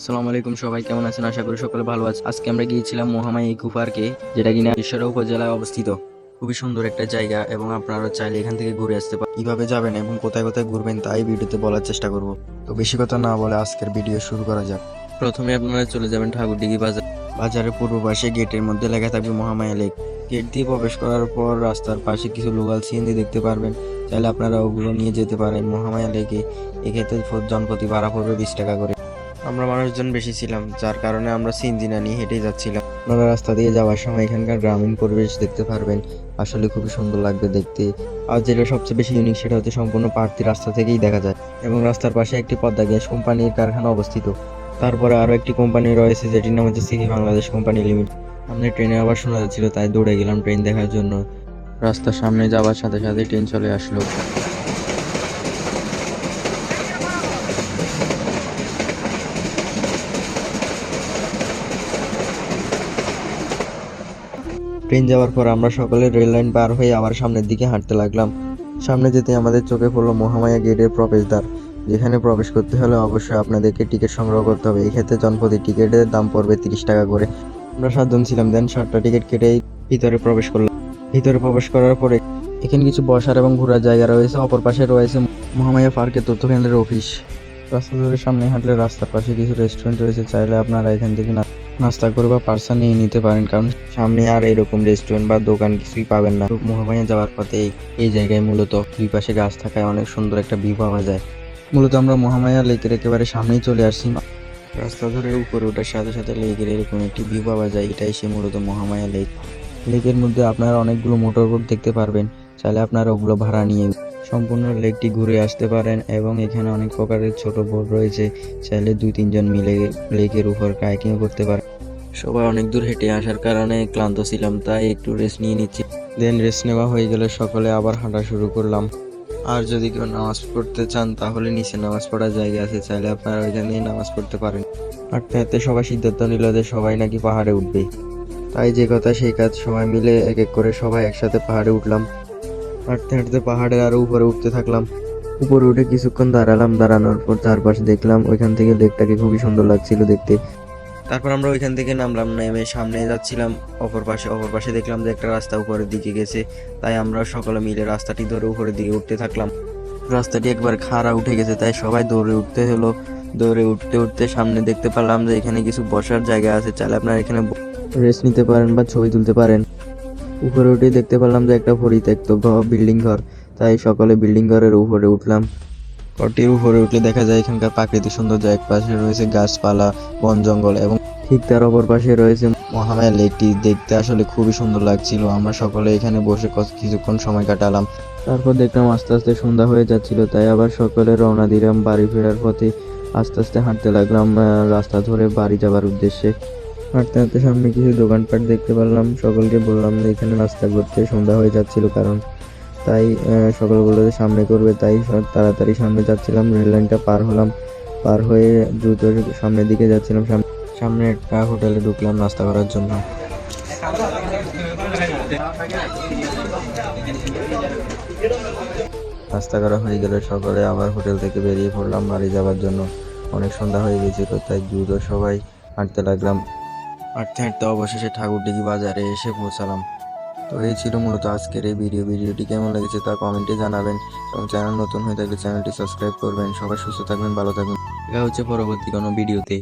আসসালামু আলাইকুম, সবাই কেমন আছেন? আশা করি সকলে ভালো আছে। আজকে আমরা গিয়েছিলাম মহামায়া ইকো পার্কে, যেটা কিনা ঈশ্বরদী উপজেলায় অবস্থিত। খুবই সুন্দর একটা জায়গা এবং আপনারা চাইলে এখান থেকে ঘুরে আসতে পারেন। কিভাবে যাবেন এবং কোথায় কোথায় ঘুরবেন তাই ভিডিওতে বলার চেষ্টা করব। তো বেশি কথা না বলে আজকের ভিডিও শুরু করা যাক। প্রথমে আপনারা চলে যাবেন ঠাকুরদিঘি বাজার। বাজারের পূর্ব পাশে গেটের মধ্যে লেখা থাকবে মহামায়া লেক। গেট দিয়ে প্রবেশ করার পর রাস্তার পাশে কিছু লোকাল সিএনজি দেখতে পারবেন। চাইলে আপনারা ওগুলো নিয়ে যেতে পারেন মহামায়া লেকে। এক্ষেত্রে জনপ্রতি ভাড়া পড়বে 20 টাকা করে। আমরা মানুষজন বেশি ছিলাম, যার কারণে আমরা সিএনজি না নিয়ে হেঁটেই যাচ্ছিলাম। আপনারা রাস্তা দিয়ে যাওয়ার সময় এখানকার গ্রামীণ পরিবেশ দেখতে পারবেন। আসলে খুবই সুন্দর লাগবে দেখতে। আর যেটা সবচেয়ে বেশি ইউনিক সেটা হচ্ছে সম্পূর্ণ পাহাড়টি রাস্তা থেকেই দেখা যায় এবং রাস্তার পাশে একটি পদ্মা গ্যাস কোম্পানির কারখানা অবস্থিত। তারপরে আরো একটি কোম্পানি রয়েছে যেটির নাম হচ্ছে সিভি বাংলাদেশ কোম্পানি লিমিটেড। সামনে ট্রেনের আবার শোনা যাচ্ছিল, তাই দৌড়ে গেলাম ট্রেন দেখার জন্য। রাস্তার সামনে যাওয়ার সাথে সাথে ট্রেন চলে আসলো। ট্রেন যাওয়ার পর আমরা সকলে রেল লাইন পার হয়ে আবার সামনের দিকে হাঁটতে লাগলাম। সামনে যেতে আমাদের চোখে পড়লো মহামায়া গেটের প্রবেশদ্বার, যেখানে প্রবেশ করতে হলে অবশ্যই আপনাদেরকে টিকিট সংগ্রহ করতে হবে। এই ক্ষেত্রে জনপ্রতি টিকিটের দাম পড়বে 30 টাকা করে। আমরা 7 জন ছিলাম, দেন 7টা টিকিট কেটেই ভিতরে প্রবেশ করলাম। ভিতরে প্রবেশ করার পরে এখানে কিছু বসার এবং ঘোরার জায়গা রয়েছে। অপর পাশে রয়েছে মহামায়া পার্কের তথ্য কেন্দ্রের অফিস। রাস্তা ধরে সামনে হাঁটলে রাস্তার পাশে কিছু রেস্টুরেন্ট রয়েছে, চাইলে আপনারা এখান থেকে নাস্তা করে বা পার্সেল নিয়ে নিতে পারেন, কারণ সামনে আর এরকম রেস্টুরেন্ট বা দোকান কিছুই পাবেন না। মহামায়া যাওয়ার পথে এই জায়গায় মূলত দুই পাশে গাছ থাকায় অনেক সুন্দর একটা ভিউ পাওয়া যায়। মূলত আমরা মহামায়া লেকের একেবারে সামনেই চলে আসছি। রাস্তা ধরে উপরে ওঠার সাথে সাথে লেকের এরকম একটি ভিউ পাওয়া যায়। এটাই সে মূলত মহামায়া লেক। লেকের মধ্যে আপনারা অনেকগুলো মোটর বোট দেখতে পারবেন, চাইলে আপনারা ওগুলো ভাড়া নিয়ে সম্পূর্ণ লেকটি ঘুরে আসতে পারেন। এবং এখানে অনেক প্রকারের ছোট বোট রয়েছে, চাইলে 2-3 জন মিলে লেকের উপর কায়াকিং করতে পারেন। সবাই অনেক দূর হেঁটে আসার কারণে ক্লান্ত ছিলাম, তাই একটু রেস্ট নিয়ে নিচ্ছি। দেন রেস্ট নেওয়া হয়ে গেলে সকলে আবার হাঁটা শুরু করলাম। আর যদি কেউ নামাজ পড়তে চান তাহলে নিচে নামাজ পড়ার জায়গা আছে, চাইলে আপনারা ওইখানেই নামাজ পড়তে পারেন। হাঁটতে হাঁটতে সবাই সিদ্ধান্ত নিল যে সবাই নাকি পাহাড়ে উঠবে, তাই যে কথা সেই কাজ। সবাই মিলে এক এক করে সবাই একসাথে পাহাড়ে উঠলাম। হাঁটতে হাঁটতে পাহাড়ের আরো উপরে উঠতে থাকলাম। উপরে উঠে কিছুক্ষণ দাঁড়ালাম, দাঁড়ানোর পর চারপাশে দেখলাম। ওইখান থেকে লেকটাকে খুবই সুন্দর লাগছিল দেখতে। তারপর আমরা ওইখান থেকে নামলাম, নেমে সামনে যাচ্ছিলাম অপর পাশে দেখলাম যে একটা রাস্তা উপরের দিকে গেছে, তাই আমরা সকলে মিলে রাস্তাটি ধরে উপরের দিকে উঠতে থাকলাম। রাস্তাটি একবার খাড়া উঠে গেছে, তাই সবাই দৌড়ে উঠতে হলো। দৌড়ে উঠতে উঠতে সামনে দেখতে পেলাম যে এখানে কিছু বসার জায়গা আছে, চাইলে আপনারা এখানে রেস্ট নিতে পারেন বা ছবি তুলতে পারেন। উপরে উঠে দেখতে পেলাম যে একটা পরিত্যক্ত বিল্ডিং ঘর, তাই সকলে বিল্ডিং ঘরের উপরে উঠলাম। ঘরটির উপরে উঠলে দেখা যায় এখানকার প্রাকৃতিক সৌন্দর্য। এক পাশে রয়েছে গাছপালা, বন জঙ্গল এবং ঠিক তার অপর পাশে রয়েছে মহামায়া লেকটি। দেখতে আসলে খুবই সুন্দর লাগছিল। আমরা সকলে এখানে বসে কিছুক্ষণ সময় কাটালাম। তারপর দেখলাম আস্তে আস্তে সন্ধ্যা হয়ে যাচ্ছিল, তাই আবার সকলে রওনা দিলাম বাড়ি ফেরার পথে। আস্তে আস্তে হাঁটতে লাগলাম রাস্তা ধরে বাড়ি যাবার উদ্দেশ্যে। হাঁটতে হাঁটতে সামনে কিছু দোকানপাট দেখতে পেলাম। সকলকে বললাম যে এখানে নাস্তা করতে, সন্ধ্যা হয়ে যাচ্ছিল কারণ, তাই সকলে বললো যে সামনে করবে, তাই তাড়াতাড়ি সামনে যাচ্ছিলাম। রেল লাইনটা পার হলাম, পার হয়ে দ্রুত সামনের দিকে যাচ্ছিলাম। সামনে একটা হোটেলে ঢুকলাম নাস্তা করার জন্য। নাস্তা করা হয়ে গেলে সকলে আবার হোটেল থেকে বেরিয়ে পড়লাম বাড়ি যাওয়ার জন্য। অনেক সন্ধ্যা হয়ে গেছিল, তাই দ্রুত সবাই হাঁটতে লাগলাম। হাঁটতে হাঁটতে অবশেষে ঠাকুরদিঘি বাজারে এসে পৌঁছালাম। তো এই ছিল মূলত আজকের এই ভিডিওটি কেমন লেগেছে তা কমেন্টে জানাবেন এবং চ্যানেল নতুন হয়ে থাকলে চ্যানেলটি সাবস্ক্রাইব করবেন। সবাই সুস্থ থাকবেন, ভালো থাকবেন। দেখা হচ্ছে পরবর্তী কোনো ভিডিওতে।